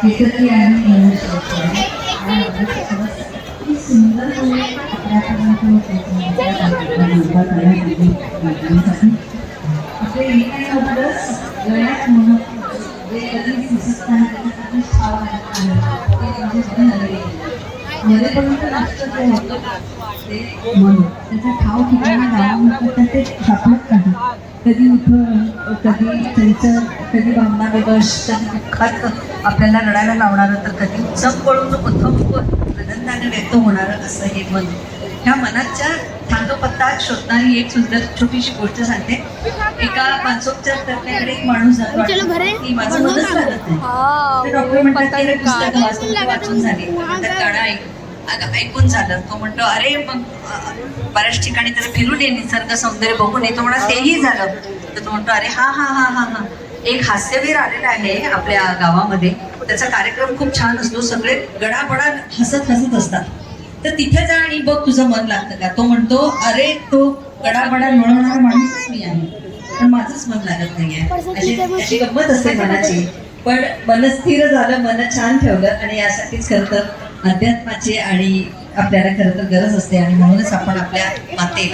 एकत्र आणि सुंदर आपले गळ्यात म्हणून जे कधी दिसत मरेपर्यंत नसतं ते होतं ते म्हणून त्याचा ठाव ठिकाणी गावामध्ये तर ते सापडत नाही. कधी इथं कधी त्यांचं कधी भावना विवश कधी दुःखात आपल्याला रडायला लावणारं तर कधी चंपळून प्रथम आनंदाने व्यक्त होणारं असं हे मन. ह्या मनाच्या थांगपत्ता शोधणारी एक सुंदर छोटीशी गोष्ट सांगते. एका माणसोपचार तज्ञाकडे एक माणूस जातो की माझं मनच लागत नाही. डॉक्टर म्हणतात की पुस्तक वाचून झाली, गाणं ऐकून झालं. तो म्हणतो अरे मग बऱ्याच ठिकाणी त्याला फिरून ये, निसर्ग सौंदर्य बघून ये. तो म्हणा तेही झालं. तर तो म्हणतो अरे हा हा हा हा हा एक हास्यवीर आलेला आहे आपल्या गावामध्ये, त्याचा कार्यक्रम खूप छान असतो, सगळे गडाबडा हसत हसत असतात, तर तिथे जा आणि बघ तुझं मन लागतं का. तो म्हणतो अरे तो गडाबडा मिळवणारा माणूसच मी आहे, पण माझंच मन लागत नाहीये. अशी गंमत असते मनाची. पण मन स्थिर झालं, मन छान ठेवलं, आणि यासाठीच खरं तर अध्यात्माची आणि आपल्याला खरं तर गरज असते. आणि म्हणूनच आपण आपल्या मातेला